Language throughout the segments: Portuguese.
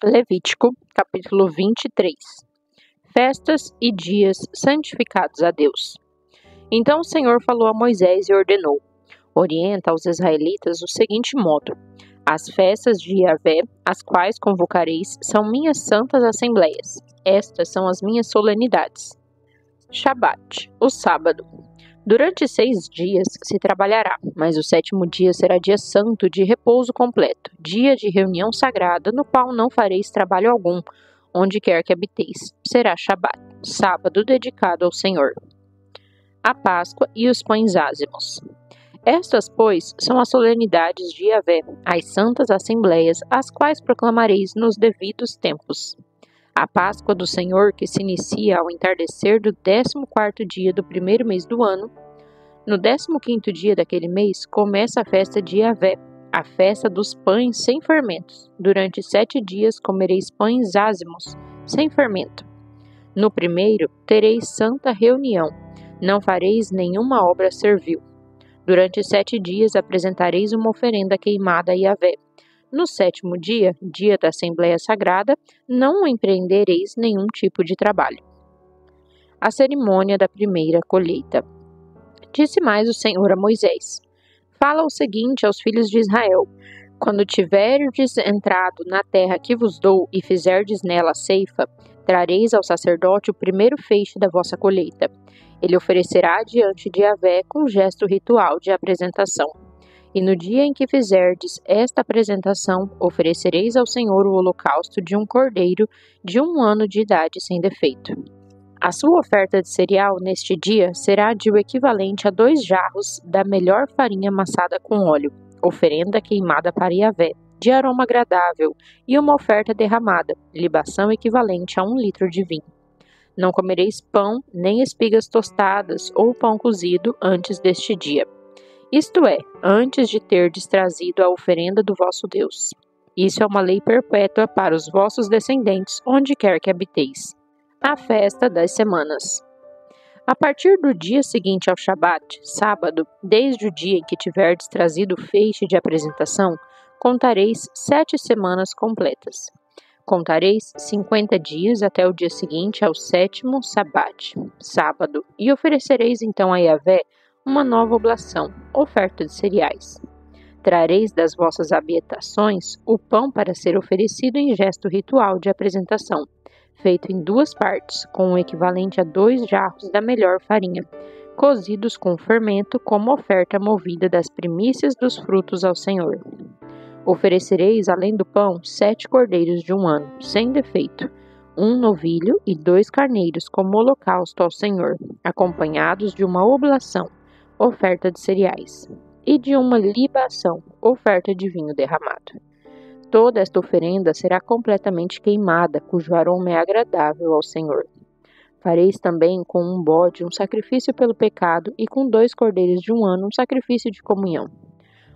Levítico, capítulo 23. Festas e dias santificados a Deus. Então o Senhor falou a Moisés e ordenou: orienta aos israelitas o seguinte modo: as festas de Yahvé, as quais convocareis, são minhas santas assembleias. Estas são as minhas solenidades. Shabat, o sábado. Durante 6 dias se trabalhará, mas o 7º dia será dia santo de repouso completo, dia de reunião sagrada, no qual não fareis trabalho algum, onde quer que habiteis. Será Shabat, sábado dedicado ao Senhor. A Páscoa e os pães ázimos. Estas, pois, são as solenidades de Yahvé, as santas assembleias, as quais proclamareis nos devidos tempos. A Páscoa do Senhor, que se inicia ao entardecer do 14º dia do primeiro mês do ano. No 15º dia daquele mês, começa a festa de Yahvé, a festa dos pães sem fermentos. Durante 7 dias comereis pães ázimos, sem fermento. No primeiro, tereis santa reunião, não fareis nenhuma obra servil. Durante 7 dias apresentareis uma oferenda queimada a Yahvé. No 7º dia, dia da Assembleia Sagrada, não empreendereis nenhum tipo de trabalho. A cerimônia da primeira colheita. Disse mais o Senhor a Moisés: fala o seguinte aos filhos de Israel: quando tiverdes entrado na terra que vos dou e fizerdes nela a ceifa, trareis ao sacerdote o primeiro feixe da vossa colheita. Ele oferecerá diante de Yahvé com gesto ritual de apresentação. E no dia em que fizerdes esta apresentação, oferecereis ao Senhor o holocausto de um cordeiro de 1 ano de idade sem defeito. A sua oferta de cereal neste dia será de o equivalente a 2 jarros da melhor farinha amassada com óleo, oferenda queimada para Yahvé, de aroma agradável, e uma oferta derramada, libação equivalente a 1 litro de vinho. Não comereis pão, nem espigas tostadas ou pão cozido antes deste dia. Isto é, antes de terdes trazido a oferenda do vosso Deus. Isso é uma lei perpétua para os vossos descendentes, onde quer que habiteis. A festa das semanas. A partir do dia seguinte ao Shabat, sábado, desde o dia em que tiverdes trazido o feixe de apresentação, contareis 7 semanas completas. Contareis 50 dias até o dia seguinte ao 7º Shabat, sábado, e oferecereis então a Yahvé uma nova oblação, oferta de cereais. Trareis das vossas habitações o pão para ser oferecido em gesto ritual de apresentação, feito em 2 partes, com o equivalente a 2 jarros da melhor farinha, cozidos com fermento como oferta movida das primícias dos frutos ao Senhor. Oferecereis, além do pão, 7 cordeiros de 1 ano, sem defeito, 1 novilho e 2 carneiros como holocausto ao Senhor, acompanhados de uma oblação, oferta de cereais, e de uma libação, oferta de vinho derramado. Toda esta oferenda será completamente queimada, cujo aroma é agradável ao Senhor. Fareis também com um bode um sacrifício pelo pecado e com 2 cordeiros de 1 ano um sacrifício de comunhão.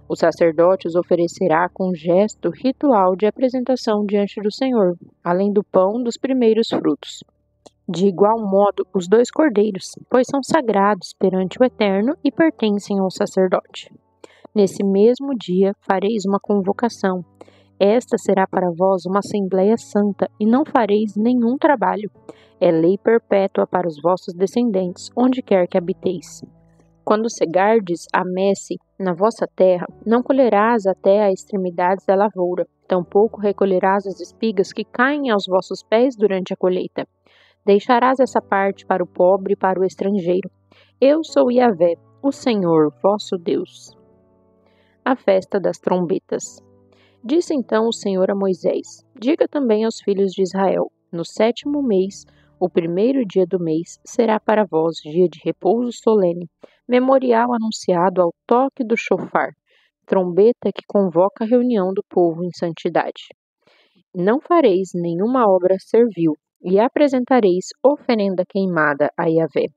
O sacerdote os oferecerá com gesto ritual de apresentação diante do Senhor, além do pão dos primeiros frutos. De igual modo, os 2 cordeiros, pois são sagrados perante o Eterno e pertencem ao sacerdote. Nesse mesmo dia fareis uma convocação. Esta será para vós uma assembleia santa, e não fareis nenhum trabalho. É lei perpétua para os vossos descendentes, onde quer que habiteis. Quando cegardes a messe na vossa terra, não colherás até a extremidades da lavoura, tampouco recolherás as espigas que caem aos vossos pés durante a colheita. Deixarás essa parte para o pobre e para o estrangeiro. Eu sou Yahvé, o Senhor, vosso Deus. A festa das trombetas. Disse então o Senhor a Moisés: diga também aos filhos de Israel: no 7º mês, o primeiro dia do mês, será para vós dia de repouso solene, memorial anunciado ao toque do chofar, trombeta que convoca a reunião do povo em santidade. Não fareis nenhuma obra servil, e apresentareis oferenda queimada a Yahvé.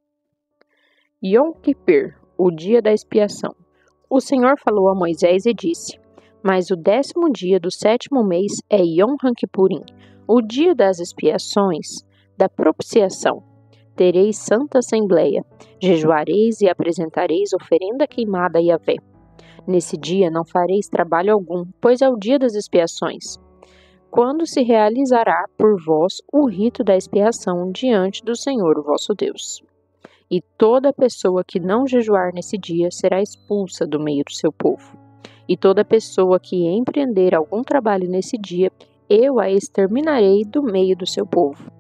Yom Kippur, o dia da expiação. O Senhor falou a Moisés e disse: mas o 10º dia do 7º mês é Yom Kippurim, o dia das expiações, da propiciação. Tereis santa assembleia, jejuareis e apresentareis oferenda queimada a Yahvé. Nesse dia não fareis trabalho algum, pois é o dia das expiações. quando se realizará por vós o rito da expiação diante do Senhor, o vosso Deus. E toda pessoa que não jejuar nesse dia será expulsa do meio do seu povo. E toda pessoa que empreender algum trabalho nesse dia, eu a exterminarei do meio do seu povo.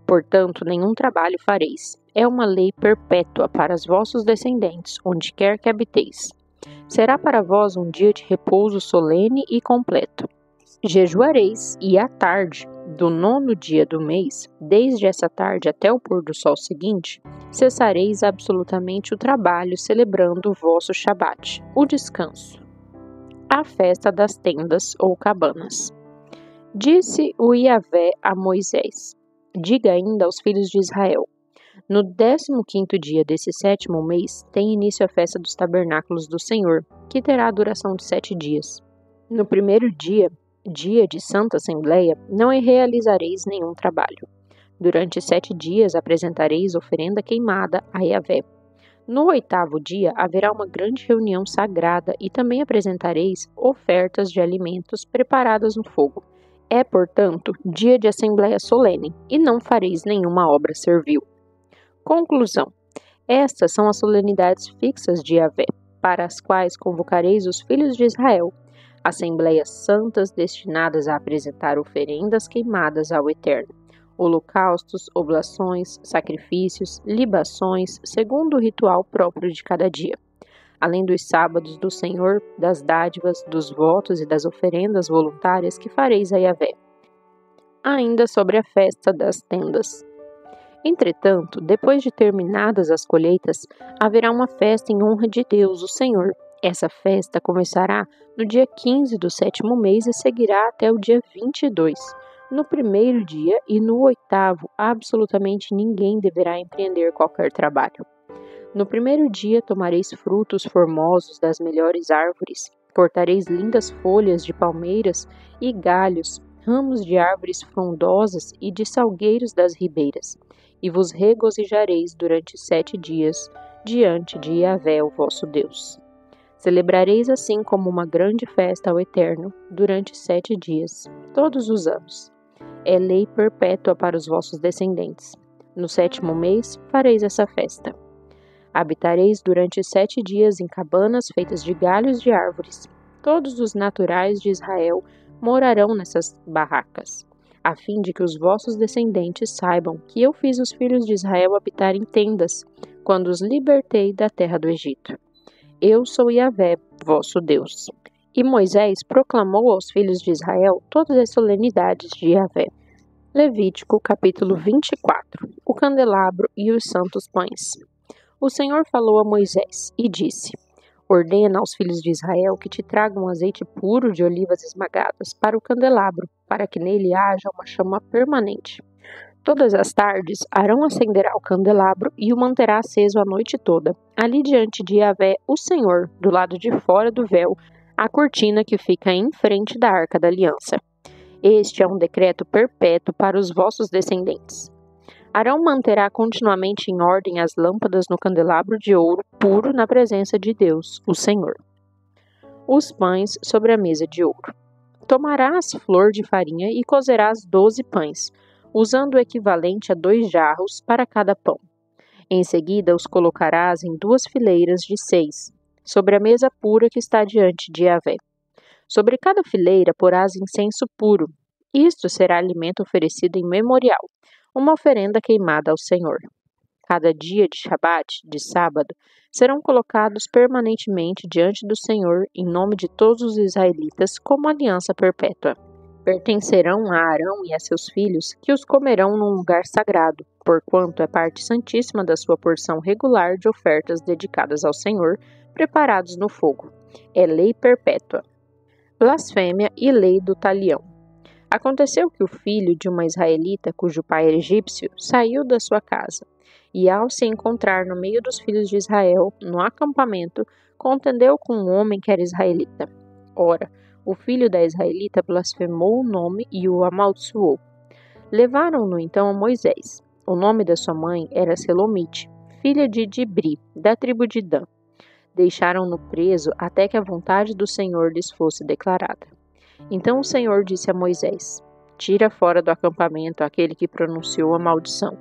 Portanto, nenhum trabalho fareis. É uma lei perpétua para os vossos descendentes, onde quer que habiteis. Será para vós um dia de repouso solene e completo. Jejuareis, e à tarde do 9º dia do mês, desde essa tarde até o pôr do sol seguinte, cessareis absolutamente o trabalho, celebrando o vosso Shabat, o descanso, a festa das tendas ou cabanas. Disse o Yahvé a Moisés: diga ainda aos filhos de Israel: no 15º dia desse 7º mês tem início a festa dos tabernáculos do Senhor, que terá a duração de 7 dias. No primeiro dia, dia de Santa Assembleia, não realizareis nenhum trabalho. Durante 7 dias apresentareis oferenda queimada a Yahvé. No 8º dia haverá uma grande reunião sagrada e também apresentareis ofertas de alimentos preparadas no fogo. É, portanto, dia de assembleia solene, e não fareis nenhuma obra servil. Conclusão. Estas são as solenidades fixas de Yahvé, para as quais convocareis os filhos de Israel, assembleias santas destinadas a apresentar oferendas queimadas ao Eterno, holocaustos, oblações, sacrifícios, libações, segundo o ritual próprio de cada dia, além dos sábados do Senhor, das dádivas, dos votos e das oferendas voluntárias que fareis a Yahvé. Ainda sobre a festa das tendas. Entretanto, depois de terminadas as colheitas, haverá uma festa em honra de Deus, o Senhor. Essa festa começará no dia 15 do 7º mês e seguirá até o dia 22. No primeiro dia e no 8º, absolutamente ninguém deverá empreender qualquer trabalho. No primeiro dia tomareis frutos formosos das melhores árvores, cortareis lindas folhas de palmeiras e galhos, ramos de árvores frondosas e de salgueiros das ribeiras, e vos regozijareis durante 7 dias diante de Yahvé, o vosso Deus. Celebrareis assim como uma grande festa ao Eterno durante 7 dias, todos os anos. É lei perpétua para os vossos descendentes. No 7º mês fareis essa festa. Habitareis durante 7 dias em cabanas feitas de galhos de árvores. Todos os naturais de Israel morarão nessas barracas, a fim de que os vossos descendentes saibam que eu fiz os filhos de Israel habitar em tendas, quando os libertei da terra do Egito. Eu sou Yahvé, vosso Deus. E Moisés proclamou aos filhos de Israel todas as solenidades de Yahvé. Levítico, capítulo 24. O candelabro e os santos pães. O Senhor falou a Moisés e disse: ordena aos filhos de Israel que te tragam azeite puro de olivas esmagadas para o candelabro, para que nele haja uma chama permanente. Todas as tardes, Arão acenderá o candelabro e o manterá aceso a noite toda, ali diante de Yahvé, o Senhor, do lado de fora do véu, a cortina que fica em frente da Arca da Aliança. Este é um decreto perpétuo para os vossos descendentes. Arão manterá continuamente em ordem as lâmpadas no candelabro de ouro puro na presença de Deus, o Senhor. Os pães sobre a mesa de ouro. Tomarás flor de farinha e cozerás 12 pães, usando o equivalente a 2 jarros para cada pão. Em seguida, os colocarás em 2 fileiras de 6, sobre a mesa pura que está diante de Yahvé. Sobre cada fileira porás incenso puro. Isto será alimento oferecido em memorial, uma oferenda queimada ao Senhor. Cada dia de Shabat, de sábado, serão colocados permanentemente diante do Senhor em nome de todos os israelitas como aliança perpétua. Pertencerão a Arão e a seus filhos, que os comerão num lugar sagrado, porquanto é parte santíssima da sua porção regular de ofertas dedicadas ao Senhor, preparados no fogo. É lei perpétua. Blasfêmia e lei do talião. Aconteceu que o filho de uma israelita, cujo pai era egípcio, saiu da sua casa, e ao se encontrar no meio dos filhos de Israel, no acampamento, contendeu com um homem que era israelita. Ora, o filho da israelita blasfemou o nome e o amaldiçoou. Levaram-no então a Moisés. O nome da sua mãe era Selomite, filha de Dibri, da tribo de Dan. Deixaram-no preso até que a vontade do Senhor lhes fosse declarada. Então o Senhor disse a Moisés: Tira fora do acampamento aquele que pronunciou a maldição.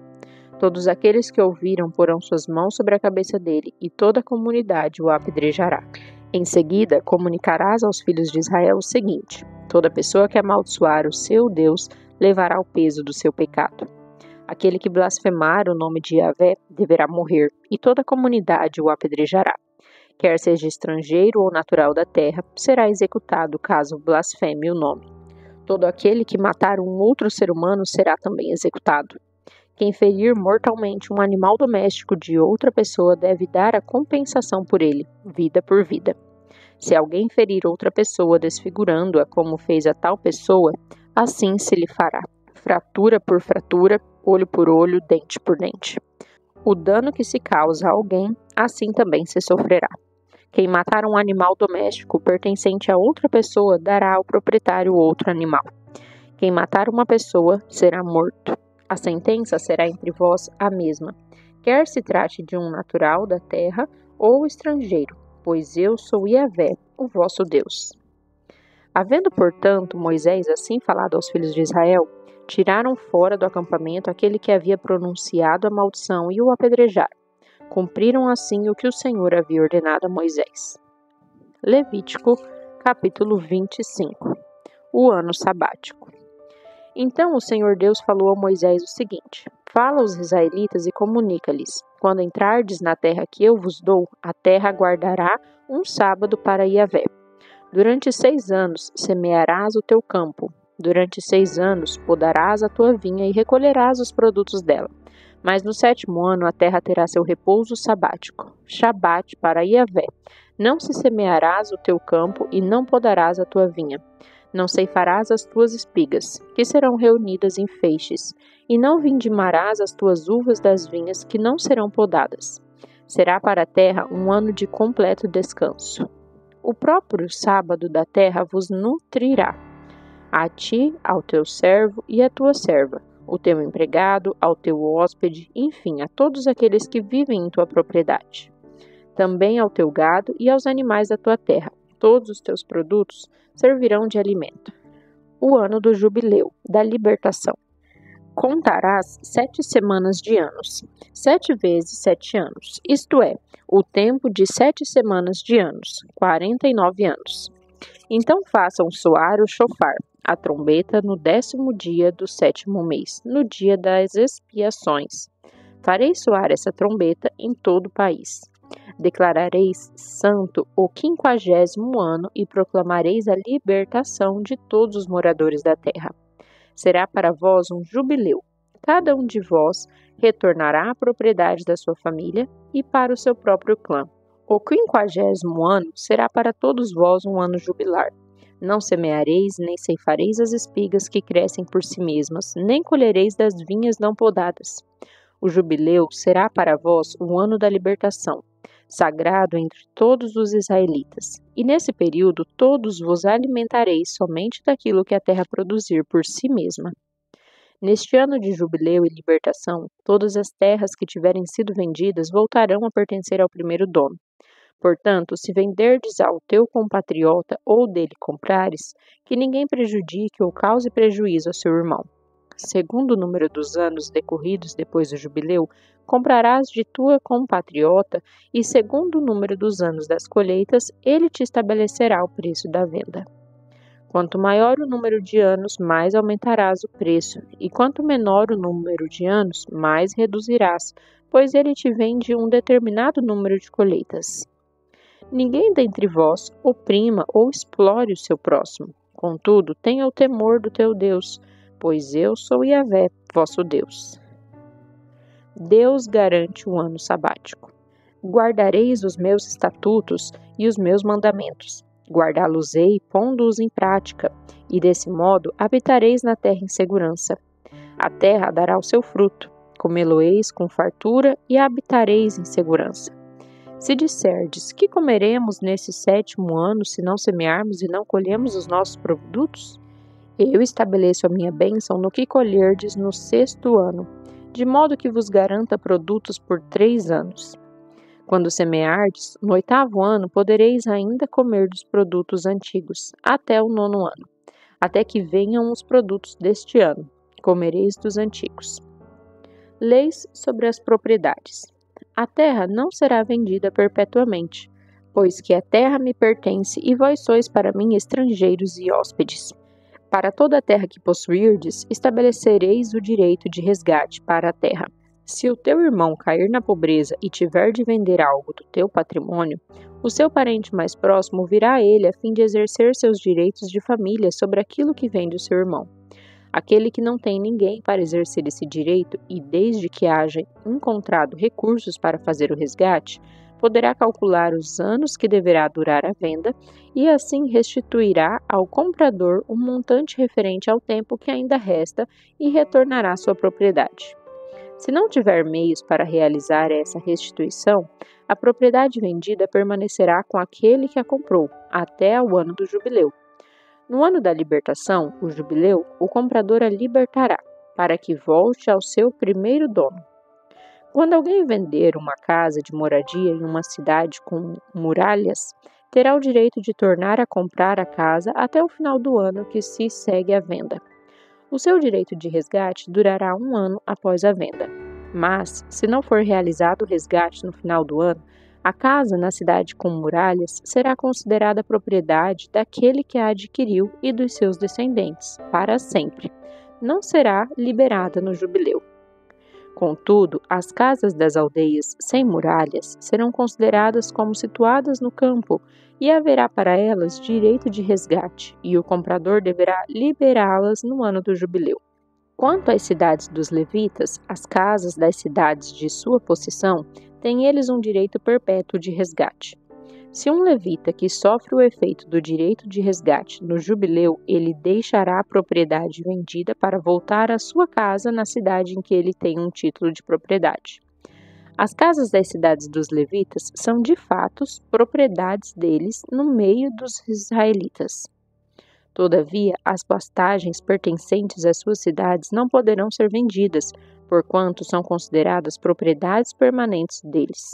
Todos aqueles que ouviram porão suas mãos sobre a cabeça dele, e toda a comunidade o apedrejará. Em seguida, comunicarás aos filhos de Israel o seguinte: toda pessoa que amaldiçoar o seu Deus levará o peso do seu pecado. Aquele que blasfemar o nome de Yahvé deverá morrer, e toda a comunidade o apedrejará. Quer seja estrangeiro ou natural da terra, será executado caso blasfeme o nome. Todo aquele que matar um outro ser humano será também executado. Quem ferir mortalmente um animal doméstico de outra pessoa deve dar a compensação por ele, vida por vida. Se alguém ferir outra pessoa desfigurando-a como fez a tal pessoa, assim se lhe fará, fratura por fratura, olho por olho, dente por dente. O dano que se causa a alguém, assim também se sofrerá. Quem matar um animal doméstico pertencente a outra pessoa dará ao proprietário outro animal. Quem matar uma pessoa será morto. A sentença será entre vós a mesma, quer se trate de um natural da terra ou estrangeiro, pois eu sou Yahvé, o vosso Deus. Havendo, portanto, Moisés assim falado aos filhos de Israel, tiraram fora do acampamento aquele que havia pronunciado a maldição e o apedrejaram. Cumpriram assim o que o Senhor havia ordenado a Moisés. Levítico, capítulo 25. O ano sabático. Então o Senhor Deus falou a Moisés o seguinte: fala aos israelitas e comunica-lhes: quando entrardes na terra que eu vos dou, a terra guardará um sábado para Yahvé. Durante 6 anos semearás o teu campo. Durante 6 anos podarás a tua vinha e recolherás os produtos dela. Mas no 7º ano a terra terá seu repouso sabático, Shabat para Yahvé. Não se semearás o teu campo e não podarás a tua vinha. Não ceifarás as tuas espigas, que serão reunidas em feixes, e não vindimarás as tuas uvas das vinhas, que não serão podadas. Será para a terra um ano de completo descanso. O próprio sábado da terra vos nutrirá, a ti, ao teu servo e à tua serva, o teu empregado, ao teu hóspede, enfim, a todos aqueles que vivem em tua propriedade. Também ao teu gado e aos animais da tua terra. Todos os teus produtos servirão de alimento. O ano do jubileu, da libertação. Contarás 7 semanas de anos, 7 vezes 7 anos, isto é, o tempo de 7 semanas de anos, 49 anos. Então façam soar o chofar, a trombeta, no 10º dia do 7º mês, no dia das expiações. Farei soar essa trombeta em todo o país. Declarareis santo o 50º ano e proclamareis a libertação de todos os moradores da terra. Será para vós um jubileu. Cada um de vós retornará à propriedade da sua família e para o seu próprio clã. O 50º ano será para todos vós um ano jubilar. Não semeareis, nem ceifareis as espigas que crescem por si mesmas, nem colhereis das vinhas não podadas. O jubileu será para vós o ano da libertação, sagrado entre todos os israelitas. E nesse período todos vos alimentareis somente daquilo que a terra produzir por si mesma. Neste ano de jubileu e libertação, todas as terras que tiverem sido vendidas voltarão a pertencer ao primeiro dono. Portanto, se venderdes ao teu compatriota ou dele comprares, que ninguém prejudique ou cause prejuízo ao seu irmão. Segundo o número dos anos decorridos depois do jubileu, comprarás de tua compatriota, e segundo o número dos anos das colheitas, ele te estabelecerá o preço da venda. Quanto maior o número de anos, mais aumentarás o preço, e quanto menor o número de anos, mais reduzirás, pois ele te vende um determinado número de colheitas. Ninguém dentre vós oprima ou explore o seu próximo. Contudo, tenha o temor do teu Deus, pois eu sou Yahvé, vosso Deus. Deus garante um ano sabático. Guardareis os meus estatutos e os meus mandamentos. Guardá-los-ei, pondo-os em prática, e desse modo habitareis na terra em segurança. A terra dará o seu fruto, comê-lo-eis com fartura e habitareis em segurança. Se disserdes, que comeremos nesse 7º ano se não semearmos e não colhemos os nossos produtos? Eu estabeleço a minha bênção no que colherdes no 6º ano, de modo que vos garanta produtos por 3 anos. Quando semeardes, no 8º ano podereis ainda comer dos produtos antigos, até o 9º ano. até que venham os produtos deste ano. Comereis dos antigos. Leis sobre as propriedades. A terra não será vendida perpetuamente, pois que a terra me pertence e vós sois para mim estrangeiros e hóspedes. Para toda a terra que possuirdes, estabelecereis o direito de resgate para a terra. Se o teu irmão cair na pobreza e tiver de vender algo do teu patrimônio, o seu parente mais próximo virá a ele a fim de exercer seus direitos de família sobre aquilo que vem do seu irmão. Aquele que não tem ninguém para exercer esse direito e, desde que haja encontrado recursos para fazer o resgate, poderá calcular os anos que deverá durar a venda e assim restituirá ao comprador um montante referente ao tempo que ainda resta e retornará sua propriedade. Se não tiver meios para realizar essa restituição, a propriedade vendida permanecerá com aquele que a comprou até o ano do jubileu. No ano da libertação, o jubileu, o comprador a libertará, para que volte ao seu primeiro dono. Quando alguém vender uma casa de moradia em uma cidade com muralhas, terá o direito de tornar a comprar a casa até o final do ano que se segue à venda. O seu direito de resgate durará 1 ano após a venda. Mas, se não for realizado o resgate no final do ano, a casa na cidade com muralhas será considerada propriedade daquele que a adquiriu e dos seus descendentes, para sempre. Não será liberada no jubileu. Contudo, as casas das aldeias sem muralhas serão consideradas como situadas no campo e haverá para elas direito de resgate, e o comprador deverá liberá-las no ano do jubileu. Quanto às cidades dos levitas, as casas das cidades de sua possessão, têm eles um direito perpétuo de resgate. Se um levita que sofre o efeito do direito de resgate no jubileu, ele deixará a propriedade vendida para voltar à sua casa na cidade em que ele tem um título de propriedade. As casas das cidades dos levitas são de fato propriedades deles no meio dos israelitas. Todavia, as pastagens pertencentes às suas cidades não poderão ser vendidas, porquanto são consideradas propriedades permanentes deles.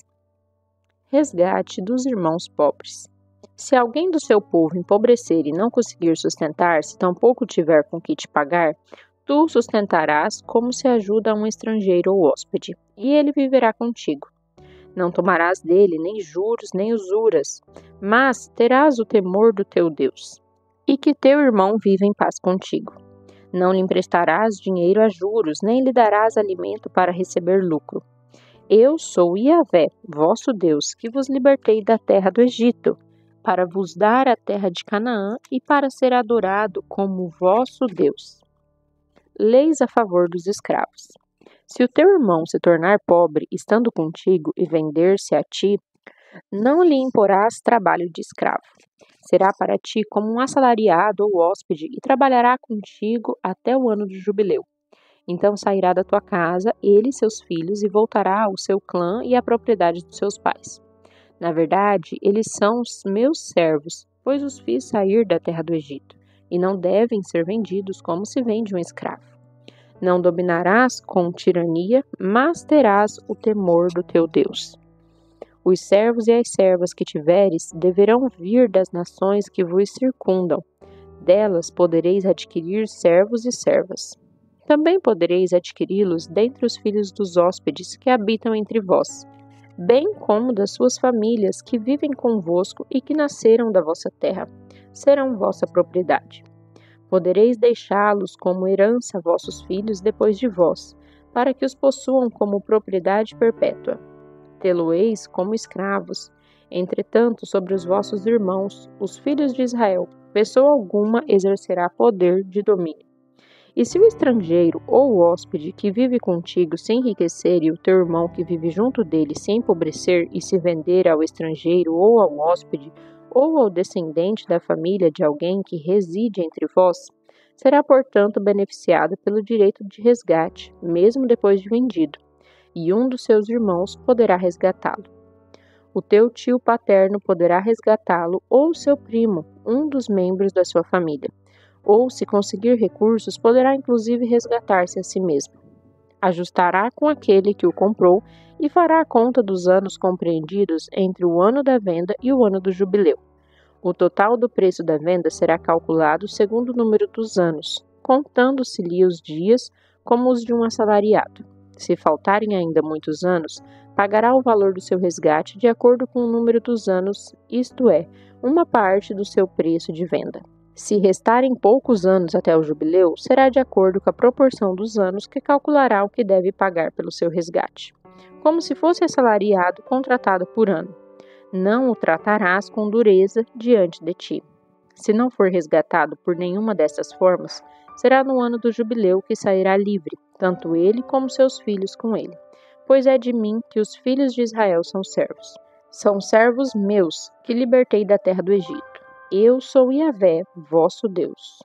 Resgate dos irmãos pobres. Se alguém do seu povo empobrecer e não conseguir sustentar-se, tampouco tiver com que te pagar, tu o sustentarás como se ajuda um estrangeiro ou hóspede, e ele viverá contigo. Não tomarás dele nem juros nem usuras, mas terás o temor do teu Deus. E que teu irmão viva em paz contigo. Não lhe emprestarás dinheiro a juros, nem lhe darás alimento para receber lucro. Eu sou Yahvé, vosso Deus, que vos libertei da terra do Egito, para vos dar a terra de Canaã e para ser adorado como vosso Deus. Leis a favor dos escravos. Se o teu irmão se tornar pobre estando contigo e vender-se a ti, não lhe imporás trabalho de escravo. Será para ti como um assalariado ou hóspede e trabalhará contigo até o ano do jubileu. Então sairá da tua casa, ele e seus filhos, e voltará ao seu clã e à propriedade dos seus pais. Na verdade, eles são os meus servos, pois os fiz sair da terra do Egito, e não devem ser vendidos como se vende um escravo. Não dominarás com tirania, mas terás o temor do teu Deus. Os servos e as servas que tiveres deverão vir das nações que vos circundam. Delas podereis adquirir servos e servas. Também podereis adquiri-los dentre os filhos dos hóspedes que habitam entre vós, bem como das suas famílias que vivem convosco e que nasceram da vossa terra, serão vossa propriedade. Podereis deixá-los como herança a vossos filhos depois de vós, para que os possuam como propriedade perpétua. Tê-lo-eis como escravos. Entretanto, sobre os vossos irmãos, os filhos de Israel, pessoa alguma exercerá poder de domínio. E se o estrangeiro ou o hóspede que vive contigo se enriquecer e o teu irmão que vive junto dele se empobrecer e se vender ao estrangeiro ou ao hóspede ou ao descendente da família de alguém que reside entre vós, será, portanto, beneficiado pelo direito de resgate, mesmo depois de vendido, e um dos seus irmãos poderá resgatá-lo. O teu tio paterno poderá resgatá-lo ou seu primo, um dos membros da sua família. Ou, se conseguir recursos, poderá inclusive resgatar-se a si mesmo. Ajustará com aquele que o comprou e fará a conta dos anos compreendidos entre o ano da venda e o ano do jubileu. O total do preço da venda será calculado segundo o número dos anos, contando-se-lhe os dias como os de um assalariado. Se faltarem ainda muitos anos, pagará o valor do seu resgate de acordo com o número dos anos, isto é, uma parte do seu preço de venda. Se restarem poucos anos até o jubileu, será de acordo com a proporção dos anos que calculará o que deve pagar pelo seu resgate, como se fosse assalariado contratado por ano. Não o tratarás com dureza diante de ti. Se não for resgatado por nenhuma dessas formas, será no ano do jubileu que sairá livre, tanto ele como seus filhos com ele. Pois é de mim que os filhos de Israel são servos. São servos meus, que libertei da terra do Egito. Eu sou Yahvé, vosso Deus.